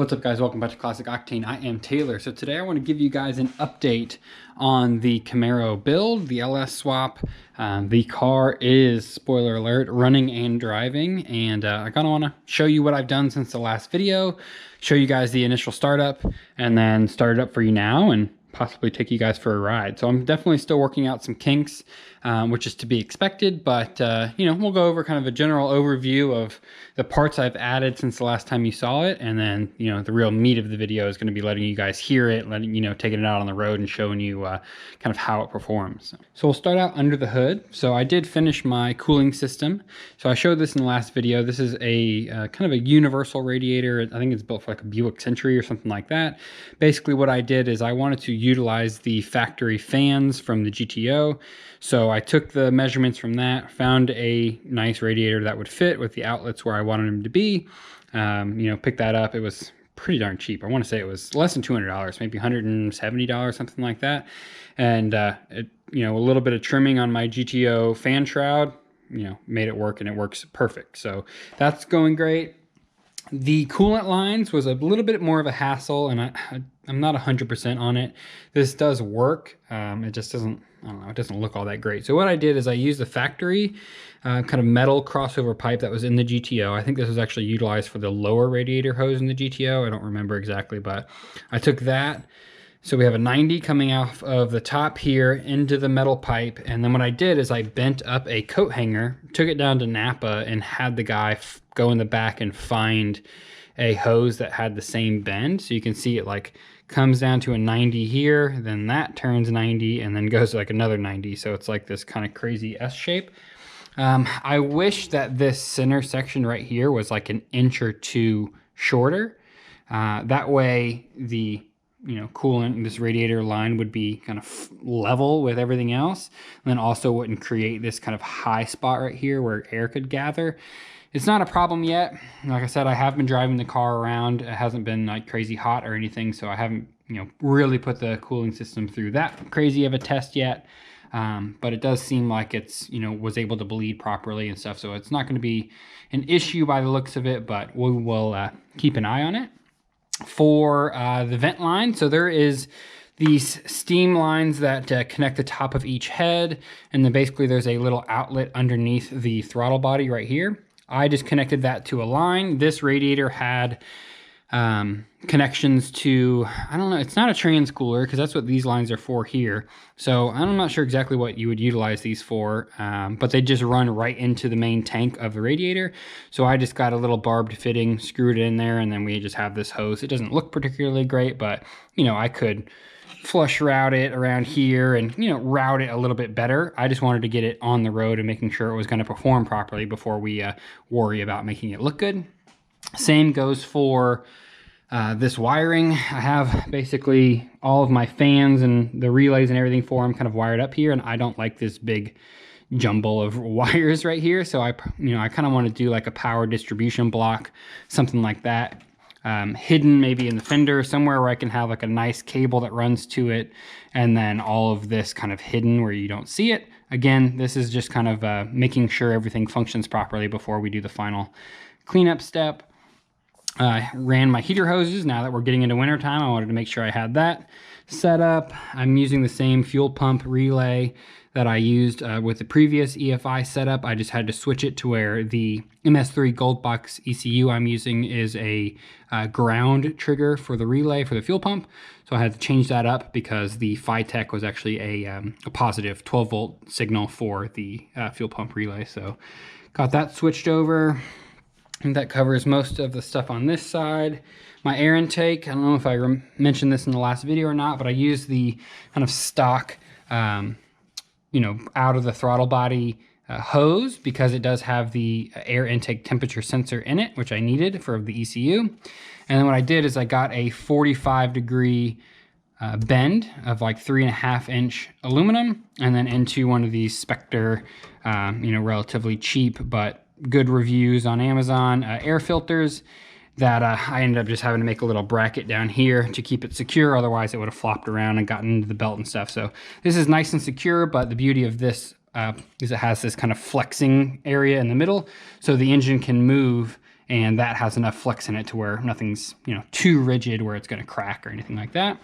What's up, guys? Welcome back to Classic Octane. I am Taylor. So today I want to give you guys an update on the Camaro build, the LS Swap. The car is, spoiler alert, running and driving, and I kind of want to show you what I've done since the last video, show you guys the initial startup, and then start it up for you now and possibly take you guys for a ride. So I'm definitely still working out some kinks, which is to be expected, but you know, we'll go over kind of a general overview of the parts I've added since the last time you saw it, and then, you know, the real meat of the video is going to be letting you guys hear it, letting you know, taking it out on the road and showing you kind of how it performs. So we'll start out under the hood. So I did finish my cooling system. So I showed this in the last video. This is a kind of a universal radiator. I think it's built for like a Buick Century or something like that. Basically what I did is I wanted to utilize the factory fans from the GTO. So I took the measurements from that, found a nice radiator that would fit with the outlets where I wanted them to be. You know, picked that up. It was pretty darn cheap. I want to say it was less than $200, maybe $170, something like that. And it, you know, a little bit of trimming on my GTO fan shroud, you know, made it work, and it works perfect. So that's going great. The coolant lines was a little bit more of a hassle, and I'm not 100% on it. This does work. It just doesn't, I don't know, it doesn't look all that great. So what I did is I used the factory kind of metal crossover pipe that was in the GTO. I think this was actually utilized for the lower radiator hose in the GTO. I don't remember exactly, but I took that. So we have a 90 coming off of the top here into the metal pipe. And then what I did is I bent up a coat hanger, took it down to Napa, and had the guy go in the back and find a hose that had the same bend. So you can see it like comes down to a 90 here, then that turns 90, and then goes to like another 90. So it's like this kind of crazy S shape. I wish that this center section right here was like an inch or two shorter. That way the, you know, coolant, this radiator line would be kind of level with everything else, and then also wouldn't create this kind of high spot right here where air could gather. It's not a problem yet. Like I said, I have been driving the car around. It hasn't been like crazy hot or anything, so I haven't, you know, really put the cooling system through that crazy of a test yet. But it does seem like it's, you know, was able to bleed properly and stuff, so it's not going to be an issue by the looks of it, but we will keep an eye on it. For the vent line, so there is these steam lines that connect the top of each head, and then basically there's a little outlet underneath the throttle body right here. I just connected that to a line. This radiator had connections to, I don't know, it's not a trans-cooler because that's what these lines are for here. So I'm not sure exactly what you would utilize these for, but they just run right into the main tank of the radiator. So I just got a little barbed fitting, screwed it in there, and then we just have this hose. It doesn't look particularly great, but, you know, I could flush route it around here and, you know, route it a little bit better. I just wanted to get it on the road and making sure it was going to perform properly before we worry about making it look good. Same goes for this wiring. I have basically all of my fans and the relays and everything for them kind of wired up here, and I don't like this big jumble of wires right here. So I kind of want to do like a power distribution block, something like that. Hidden maybe in the fender somewhere where I can have like a nice cable that runs to it, and then all of this kind of hidden where you don't see it. Again, this is just kind of making sure everything functions properly before we do the final cleanup step. Ran my heater hoses. Now that we're getting into winter time, I wanted to make sure I had that set up. I'm using the same fuel pump relay that I used with the previous EFI setup. I just had to switch it to where the MS3 Gold Box ECU I'm using is a ground trigger for the relay for the fuel pump. So I had to change that up because the Phytech was actually a positive 12 volt signal for the fuel pump relay. So got that switched over. And that covers most of the stuff on this side. My air intake, I don't know if I mentioned this in the last video or not, but I use the kind of stock, you know, out of the throttle body hose because it does have the air intake temperature sensor in it, which I needed for the ECU. And then what I did is I got a 45-degree bend of like 3.5-inch aluminum, and then into one of these Spectre, you know, relatively cheap but good reviews on Amazon air filters that I ended up just having to make a little bracket down here to keep it secure. Otherwise it would have flopped around and gotten into the belt and stuff. So this is nice and secure, but the beauty of this is it has this kind of flexing area in the middle, so the engine can move and that has enough flex in it to where nothing's, you know, too rigid where it's going to crack or anything like that.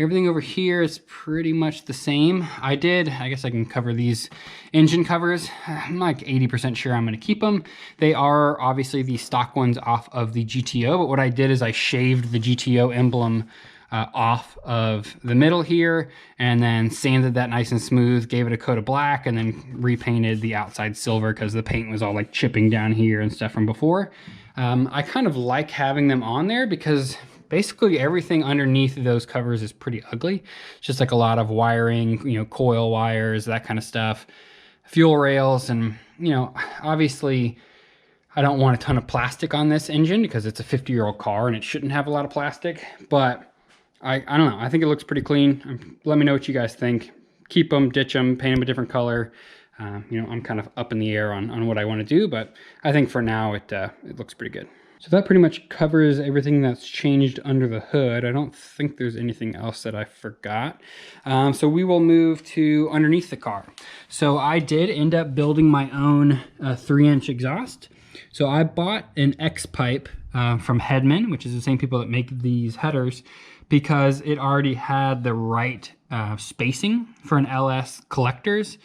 Everything over here is pretty much the same. I guess I can cover these engine covers. I'm like 80% sure I'm gonna keep them. They are obviously the stock ones off of the GTO, but what I did is I shaved the GTO emblem off of the middle here and then sanded that nice and smooth, gave it a coat of black, and then repainted the outside silver because the paint was all like chipping down here and stuff from before. I kind of like having them on there because basically everything underneath those covers is pretty ugly. It's just like a lot of wiring, you know, coil wires, that kind of stuff, fuel rails, and, you know, obviously I don't want a ton of plastic on this engine because it's a 50-year-old car and it shouldn't have a lot of plastic, but I don't know. I think it looks pretty clean. Let me know what you guys think. Keep them, ditch them, paint them a different color. You know, I'm kind of up in the air on what I want to do, but I think for now it looks pretty good. So that pretty much covers everything that's changed under the hood. I don't think there's anything else that I forgot. So we will move to underneath the car. So I did end up building my own 3-inch exhaust. So I bought an X pipe from Hedman, which is the same people that make these headers, because it already had the right spacing for an LS collectors,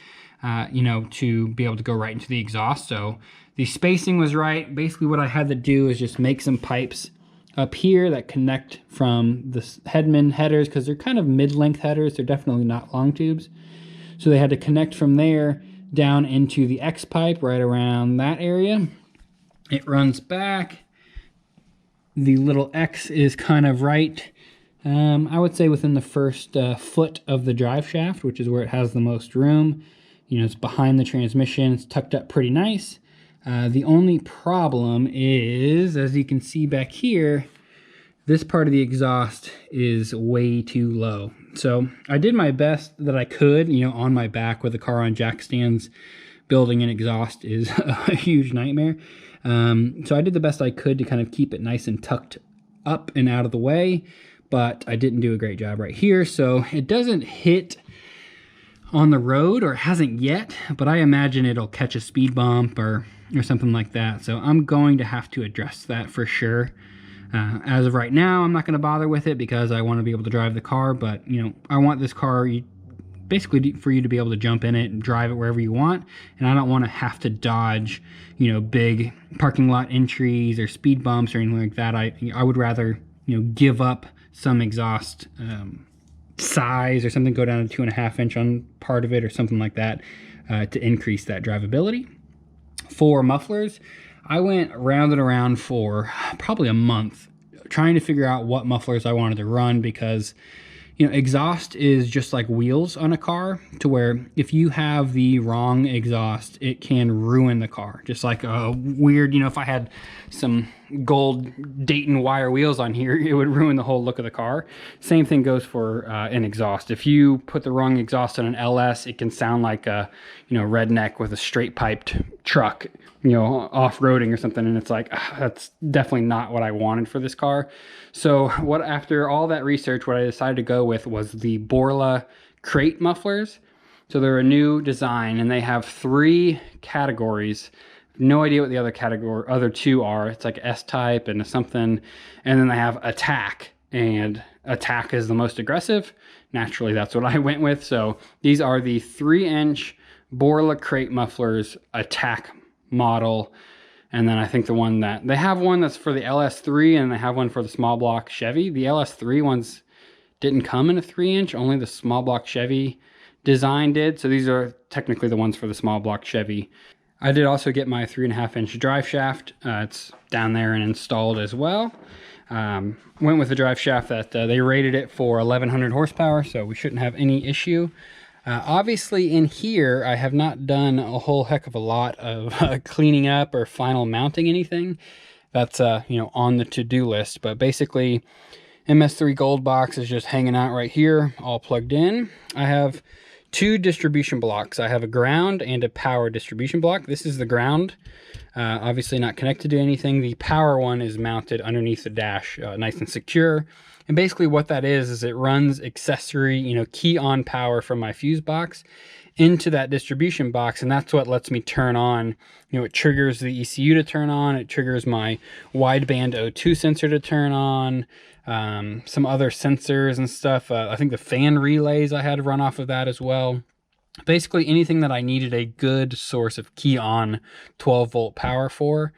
you know, to be able to go right into the exhaust. So the spacing was right. Basically what I had to do is just make some pipes up here that connect from the Hedman headers, because they're kind of mid-length headers. They're definitely not long tubes. So they had to connect from there down into the X pipe right around that area. It runs back. The little X is kind of right, I would say within the first foot of the drive shaft, which is where it has the most room. You know, it's behind the transmission. It's tucked up pretty nice. The only problem is, as you can see back here, this part of the exhaust is way too low. So I did my best that I could, you know, on my back with a car on jack stands. Building an exhaust is a huge nightmare. So I did the best I could to kind of keep it nice and tucked up and out of the way, but I didn't do a great job right here. So it doesn't hit on the road, or it hasn't yet, but I imagine it'll catch a speed bump or something like that. So I'm going to have to address that for sure. As of right now, I'm not going to bother with it because I want to be able to drive the car, but you know, I want this car basically for you to be able to jump in it and drive it wherever you want, and I don't want to have to dodge, you know, big parking lot entries or speed bumps or anything like that. I would rather, you know, give up some exhaust size or something, go down to 2.5 inch on part of it or something like that to increase that drivability. For mufflers, I went round and around for probably a month trying to figure out what mufflers I wanted to run, because you know, exhaust is just like wheels on a car, to where if you have the wrong exhaust, it can ruin the car. Just like a weird, you know, if I had some gold Dayton wire wheels on here, it would ruin the whole look of the car. Same thing goes for an exhaust. If you put the wrong exhaust on an LS, it can sound like a, you know, redneck with a straight piped truck, you know, off-roading or something, and it's like, that's definitely not what I wanted for this car. So after all that research, what I decided to go with was the Borla crate mufflers. So they're a new design, and they have 3 categories. No idea what the other two are. It's like S-type and something, and then they have attack, and attack is the most aggressive. Naturally, that's what I went with. So these are the 3-inch Borla crate mufflers attack model. And then I think the one that they have, one that's for the LS3, and they have one for the small block Chevy. The LS3 ones didn't come in a 3-inch, only the small block Chevy design did. So these are technically the ones for the small block Chevy. I did also get my 3.5-inch drive shaft. It's down there and installed as well. Went with the drive shaft that they rated it for 1100 horsepower, so we shouldn't have any issue. Obviously in here, I have not done a whole heck of a lot of cleaning up or final mounting anything. That's, you know, on the to-do list. But basically, MS3 Gold box is just hanging out right here, all plugged in. I have 2 distribution blocks. I have a ground and a power distribution block. This is the ground, obviously not connected to anything. The power one is mounted underneath the dash, nice and secure. And basically what that is it runs accessory, you know, key on power from my fuse box into that distribution box, and that's what lets me turn on, you know, it triggers the ECU to turn on, it triggers my wideband O2 sensor to turn on, some other sensors and stuff. I think the fan relays I had to run off of that as well. Basically anything that I needed a good source of key on 12 volt power for,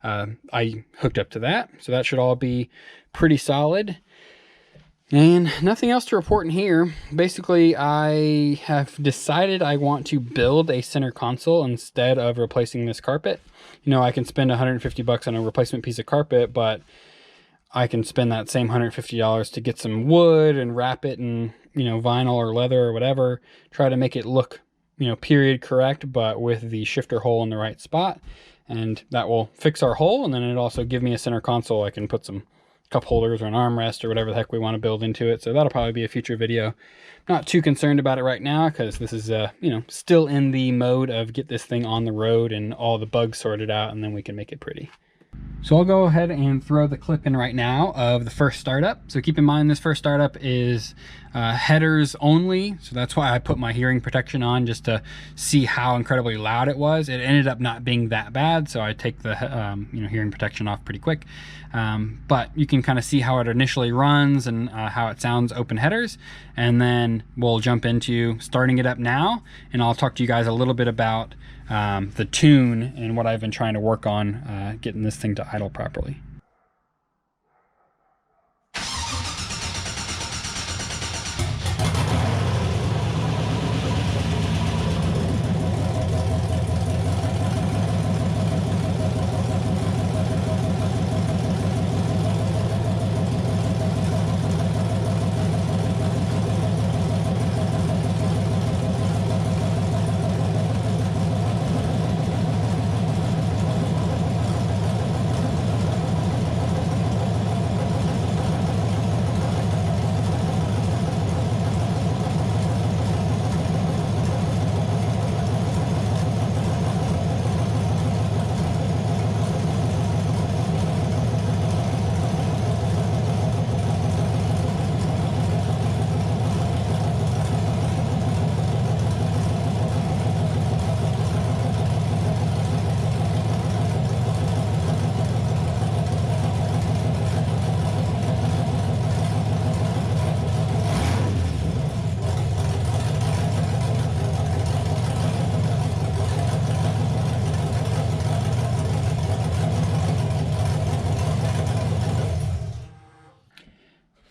I hooked up to that. So that should all be pretty solid. And nothing else to report in here. Basically, I have decided I want to build a center console instead of replacing this carpet. You know, I can spend 150 bucks on a replacement piece of carpet, but I can spend that same $150 to get some wood and wrap it in, you know, vinyl or leather or whatever. Try to make it look, you know, period correct, but with the shifter hole in the right spot. And that will fix our hole, and then it'll also give me a center console. I can put some cup holders or an armrest or whatever the heck we want to build into it. So that'll probably be a future video. Not too concerned about it right now because this is you know, still in the mode of get this thing on the road and all the bugs sorted out, and then we can make it pretty. So I'll go ahead and throw the clip in right now of the first startup. So keep in mind this first startup is headers only. So that's why I put my hearing protection on, just to see how incredibly loud it was. It ended up not being that bad, so I take the you know, hearing protection off pretty quick. But you can kind of see how it initially runs and how it sounds open headers. And then we'll jump into starting it up now, and I'll talk to you guys a little bit about the tune and what I've been trying to work on getting this thing to idle properly.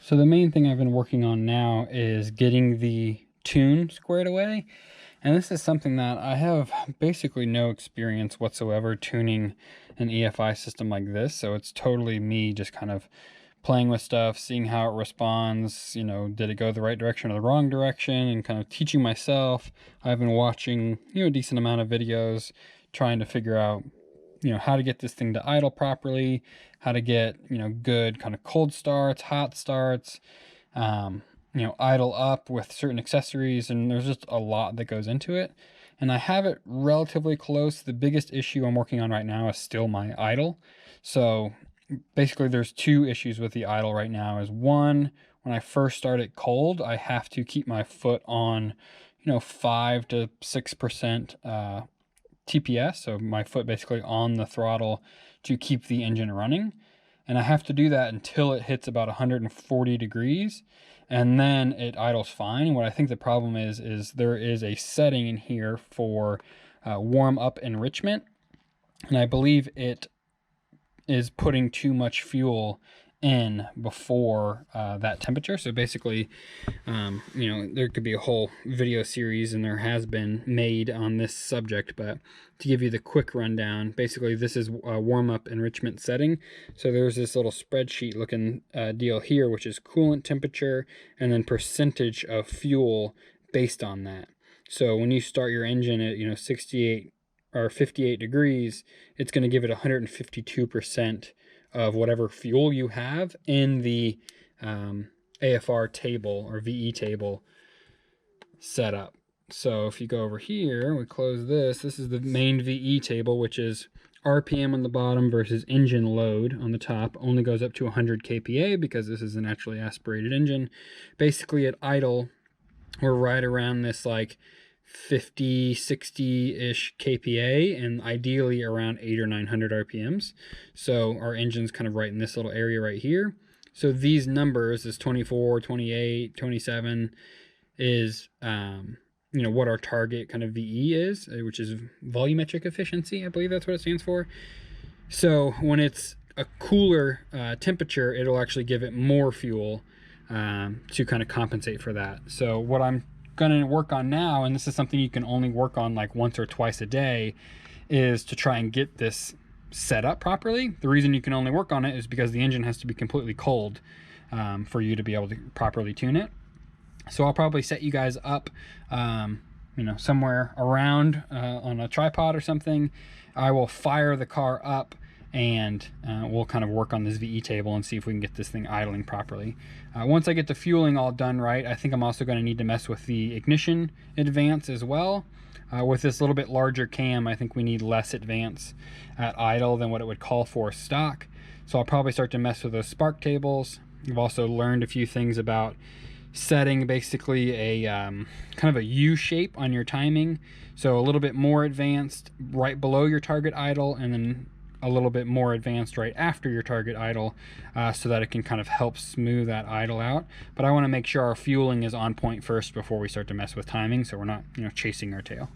So the main thing I've been working on now is getting the tune squared away. And this is something that I have basically no experience whatsoever tuning an EFI system like this. So it's totally me just kind of playing with stuff, seeing how it responds, you know, did it go the right direction or the wrong direction, and kind of teaching myself. I've been watching, you know, a decent amount of videos trying to figure out, you know, how to get this thing to idle properly, how to get, you know, good kind of cold starts, hot starts, you know, idle up with certain accessories, and there's just a lot that goes into it. And I have it relatively close. The biggest issue I'm working on right now is still my idle. So basically there's two issues with the idle right now. Is one, when I first start it cold, I have to keep my foot on, you know, 5 to 6% TPS, so my foot basically on the throttle to keep the engine running. And I have to do that until it hits about 140 degrees, and then it idles fine. And what I think the problem is there is a setting in here for warm up enrichment, and I believe it is putting too much fuel in before that temperature. So basically, you know, there could be a whole video series, and there has been made on this subject, but to give you the quick rundown, basically this is a warm-up enrichment setting. So there's this little spreadsheet looking deal here, which is coolant temperature and then percentage of fuel based on that. So when you start your engine at, you know, 68 or 58 degrees, it's going to give it 152% of whatever fuel you have in the AFR table or VE table setup. So if you go over here, we close this. This is the main VE table, which is RPM on the bottom versus engine load on the top. Only goes up to 100 kPa because this is a naturally aspirated engine. Basically at idle, we're right around this like 50, 60-ish kPa, and ideally around 800 or 900 RPMs. So our engine's kind of right in this little area right here. So these numbers, this 24, 28, 27, is you know, what our target kind of VE is, which is volumetric efficiency. I believe that's what it stands for. So when it's a cooler temperature, it'll actually give it more fuel to kind of compensate for that. So what I'm gonna work on now, and this is something you can only work on like once or twice a day, is to try and get this set up properly. The reason you can only work on it is because the engine has to be completely cold for you to be able to properly tune it. So I'll probably set you guys up, you know, somewhere around on a tripod or something. I will fire the car up, and we'll kind of work on this VE table and see if we can get this thing idling properly. Once I get the fueling all done right, I think I'm also going to need to mess with the ignition advance as well. With this little bit larger cam, I think we need less advance at idle than what it would call for stock. So I'll probably start to mess with those spark tables. I've also learned a few things about setting basically a kind of a U shape on your timing. So a little bit more advanced right below your target idle, and then a little bit more advanced right after your target idle, so that it can kind of help smooth that idle out. But I want to make sure our fueling is on point first before we start to mess with timing, so we're not, you know, chasing our tail.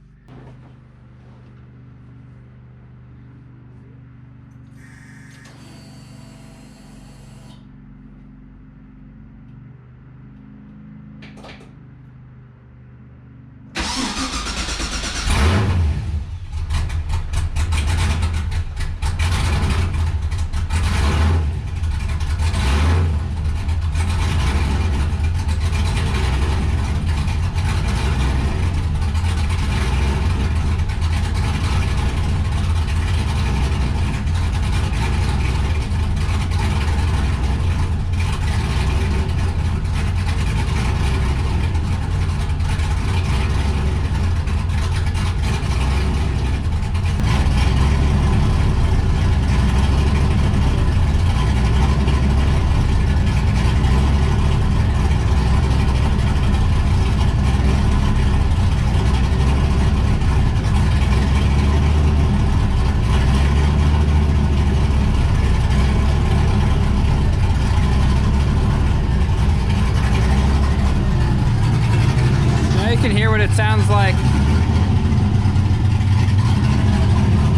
It sounds like,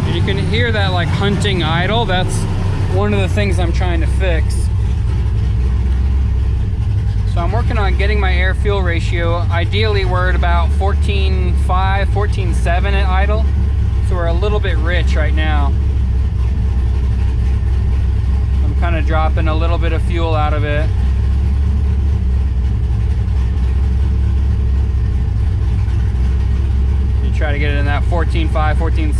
and you can hear that like hunting idle. That's one of the things I'm trying to fix. So I'm working on getting my air fuel ratio. Ideally we're at about 14.5, 14.7 at idle, so we're a little bit rich right now. I'm kind of dropping a little bit of fuel out of it. Try to get it in that 14.5, 14.6.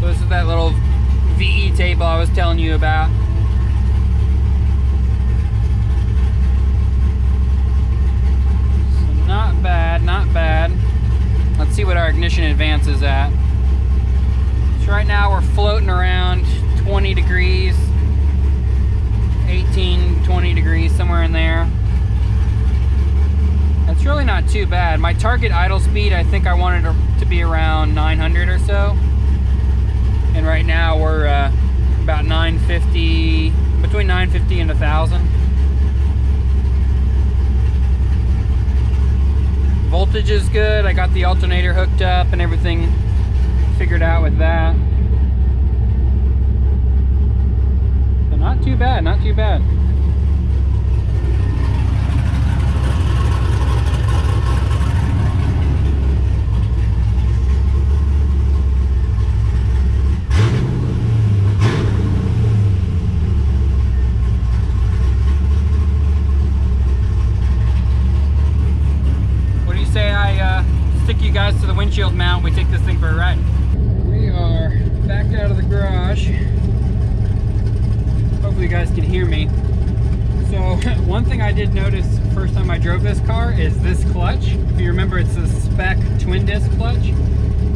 So this is that little VE table I was telling you about. So not bad, not bad. Let's see what our ignition advance is at. So right now we're floating around 20 degrees, 18, 20 degrees, somewhere in there. That's really not too bad. My target idle speed, I think I wanted to be around 900 or so. And right now we're about 950, between 950 and 1,000. Voltage is good. I got the alternator hooked up and everything figured out with that. So not too bad, not too bad. Stick you guys windshield mount, we take this thing for a ride. We are back out of the garage. Hopefully you guys can hear me. So one thing I did notice first time I drove this car is this clutch. If you remember, it's a spec twin disc clutch,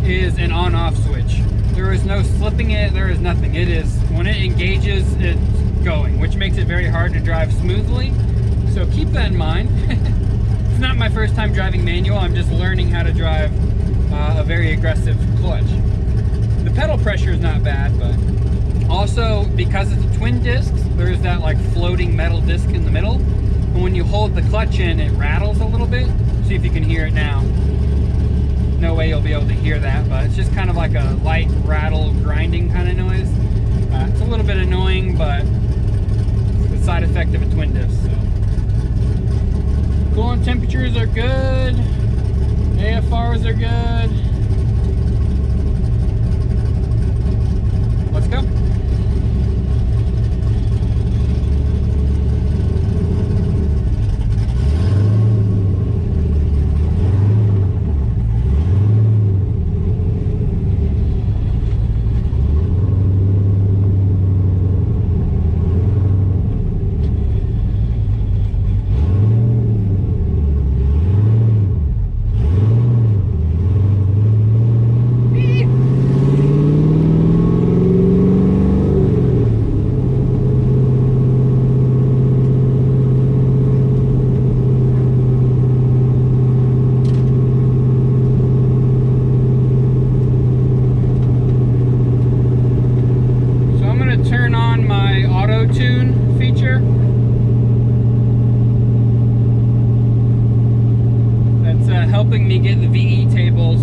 is an on-off switch. There is no slipping it, there is nothing. It is, when it engages, it's going, which makes it very hard to drive smoothly. So keep that in mind. It's not my first time driving manual, I'm just learning how to drive a very aggressive clutch. The pedal pressure is not bad, but also because it's a twin discs, there's that like floating metal disc in the middle. And when you hold the clutch in, it rattles a little bit. See if you can hear it now. No way you'll be able to hear that, but it's just kind of like a light rattle grinding kind of noise. It's a little bit annoying, but it's the side effect of a twin disc. So. Coolant temperatures are good. AFRs are good. Let's go. Helping me get the VE tables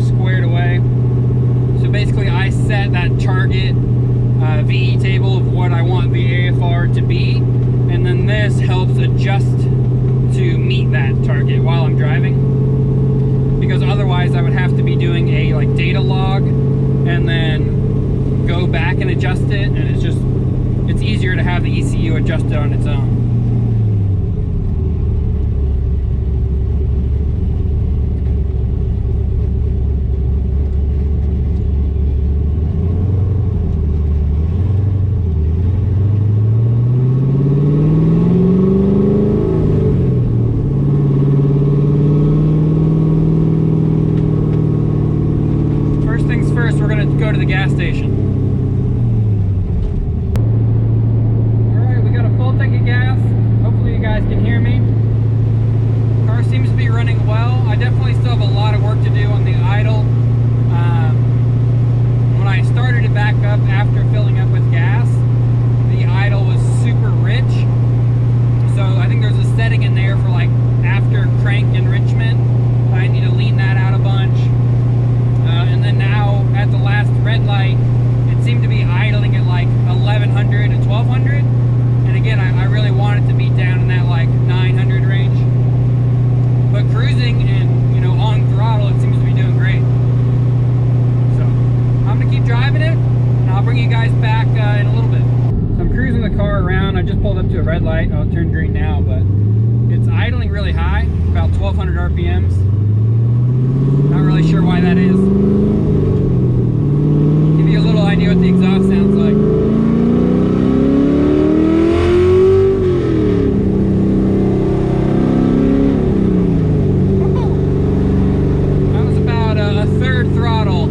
squared away. So basically I set that target VE table of what I want the AFR to be, and then this helps adjust to meet that target while I'm driving, because otherwise I would have to be doing a like data log and then go back and adjust it, and it's easier to have the ECU adjust it on its own. Go to the gas station. Alright, we got a full tank of gas. Hopefully you guys can hear me. Car seems to be running well. I definitely still have a lot of work to do on the idle. When I started it back up after filling up with gas, the idle was super rich. So I think there's a setting in there for like after crank enrichment. I need to lean that out a bunch. And then now at the last red light, it seemed to be idling at like 1100 to 1200. And again, I really want it to be down in that like 900 range. But cruising and, you know, on throttle, it seems to be doing great. So I'm gonna keep driving it, and I'll bring you guys back in a little bit. So I'm cruising the car around. I just pulled up to a red light. Oh, it turned green now, but it's idling really high, about 1200 RPMs. Not really sure why that is. Give you a little idea what the exhaust sounds like. That was about a third throttle.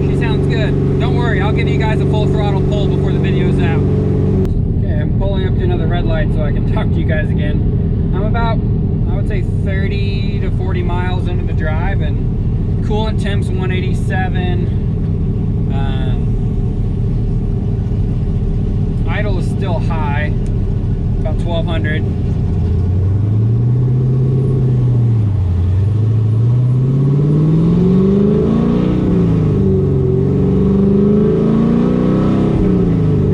She sounds good. Don't worry, I'll give you guys a full throttle pull before the video's out. Okay, I'm pulling up to another red light so I can talk to you guys again. I'm about, I would say 30 to 40 miles into the drive, and coolant temp's 187. Idle is still high, about 1200.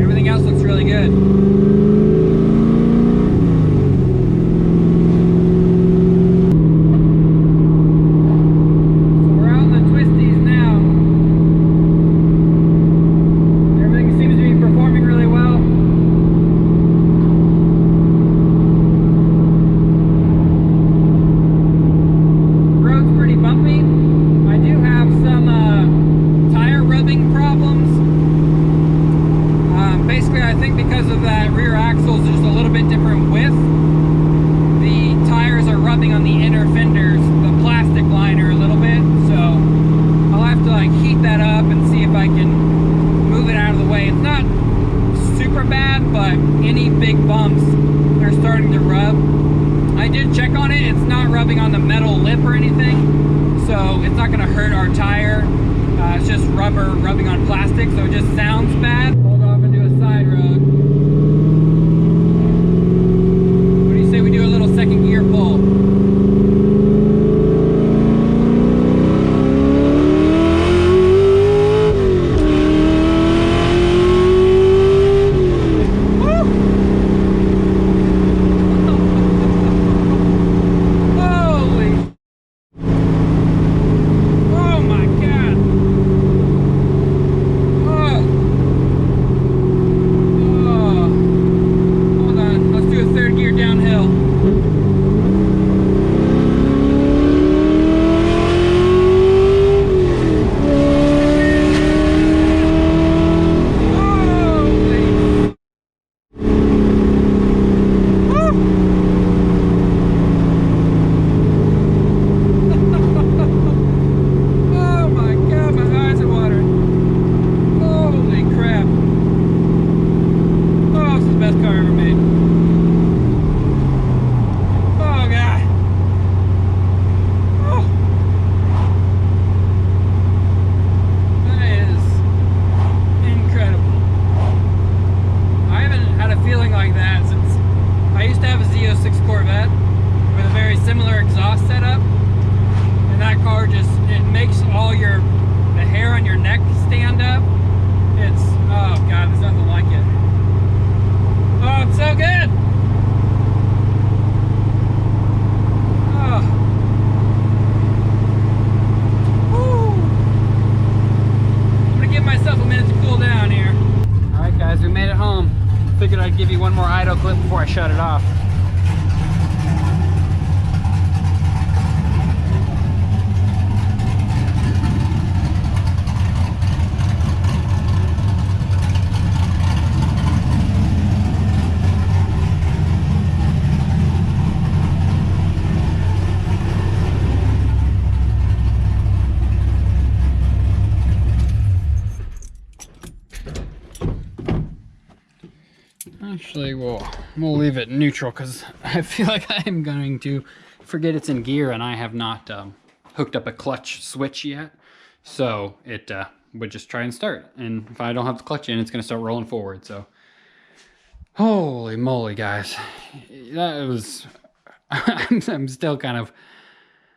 Everything else looks really good. rubbing on the metal lip or anything, so it's not going to hurt our tire. It's just rubber rubbing on plastic, so it just sounds bad. Hold off and do a side road. What do you say we do a little second gear pull? Figured I'd give you one more idle clip before I shut it off. Actually, we'll leave it neutral because I feel like I'm going to forget it's in gear and I have not hooked up a clutch switch yet. So it would just try and start. And if I don't have the clutch in, it's going to start rolling forward. So, holy moly, guys. That was... I'm still kind of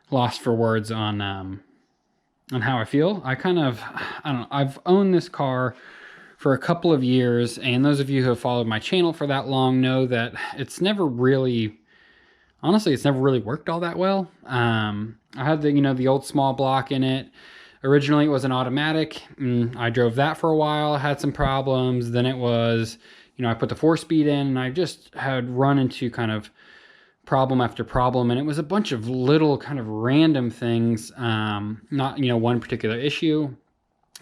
lost for words on how I feel. I don't know, I've owned this car for a couple of years, and those of you who have followed my channel for that long know that it's never really, honestly, it's never really worked all that well. I had the old small block in it. Originally, it was an automatic. I drove that for a while, had some problems. Then it was, I put the 4-speed in, and I just had run into kind of problem after problem, and it was a bunch of little kind of random things, not, one particular issue.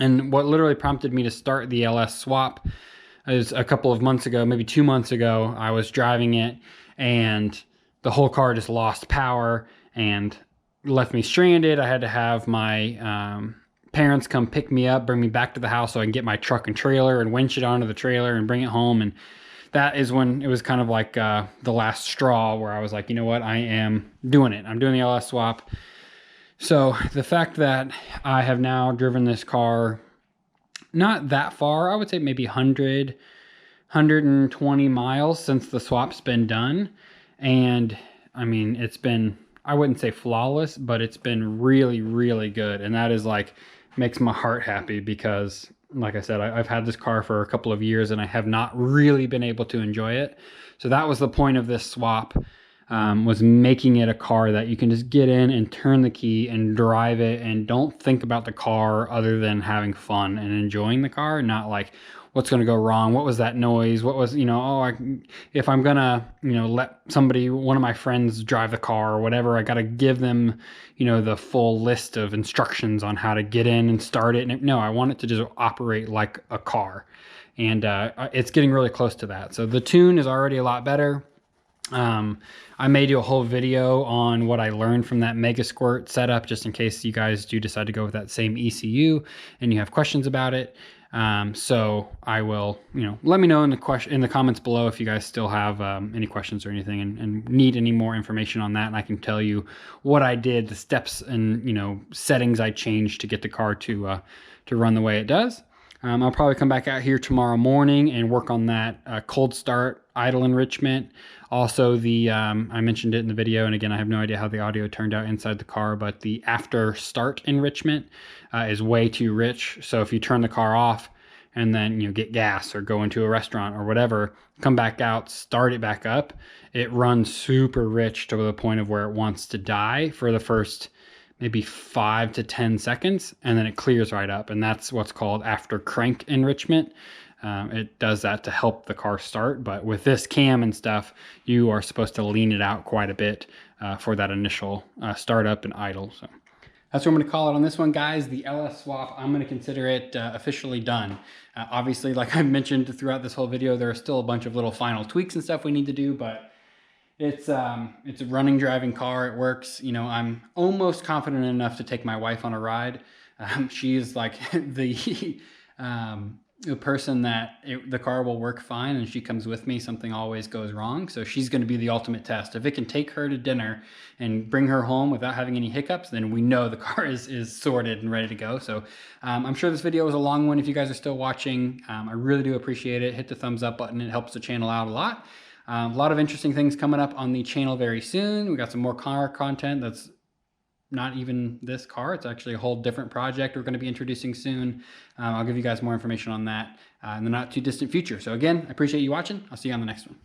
And what literally prompted me to start the LS Swap is a couple of months ago, maybe 2 months ago, I was driving it and the whole car just lost power and left me stranded. I had to have my parents come pick me up, bring me back to the house so I can get my truck and trailer and winch it onto the trailer and bring it home. And that is when it was kind of like the last straw where I was like, you know what, I am doing it. I'm doing the LS Swap. So the fact that I have now driven this car not that far, I would say maybe 100, 120 miles since the swap's been done. And I mean, it's been, I wouldn't say flawless, but it's been really, really good. And that is like, makes my heart happy because like I said, I've had this car for a couple of years and I have not really been able to enjoy it. So that was the point of this swap. Was making it a car that you can just get in and turn the key and drive it and don't think about the car other than having fun and enjoying the car, not like what's going to go wrong, what was that noise, what was, if I'm gonna, let somebody, one of my friends drive the car or whatever, I got to give them, the full list of instructions on how to get in and start it. And no, I want it to just operate like a car, and it's getting really close to that. So the tune is already a lot better. I may do a whole video on what I learned from that Mega Squirt setup, just in case you guys do decide to go with that same ECU and you have questions about it. So I will, let me know in the comments below if you guys still have any questions or anything, and need any more information on that. And I can tell you what I did, the steps and settings I changed to get the car to run the way it does. I'll probably come back out here tomorrow morning and work on that cold start idle enrichment. Also I mentioned it in the video, and again, I have no idea how the audio turned out inside the car, but the after start enrichment is way too rich. So if you turn the car off and then get gas or go into a restaurant or whatever, come back out, start it back up, it runs super rich to the point of where it wants to die for the first maybe 5 to 10 seconds, and then it clears right up. And that's what's called after crank enrichment. It does that to help the car start, but with this cam and stuff, you are supposed to lean it out quite a bit for that initial startup and idle. So that's what I'm going to call it on this one, guys. The LS swap, I'm going to consider it officially done. Obviously, like I mentioned throughout this whole video, there are still a bunch of little final tweaks and stuff we need to do, but it's a running, driving car. It works. I'm almost confident enough to take my wife on a ride. She's like the person that the car will work fine, and she comes with me, something always goes wrong. So she's going to be the ultimate test. If it can take her to dinner and bring her home without having any hiccups, then we know the car is sorted and ready to go. So I'm sure this video was a long one. If you guys are still watching, I really do appreciate it. Hit the thumbs up button. It helps the channel out a lot. A lot of interesting things coming up on the channel very soon. We got some more car content that's not even this car. It's actually a whole different project we're going to be introducing soon. I'll give you guys more information on that in the not too distant future. So again, I appreciate you watching. I'll see you on the next one.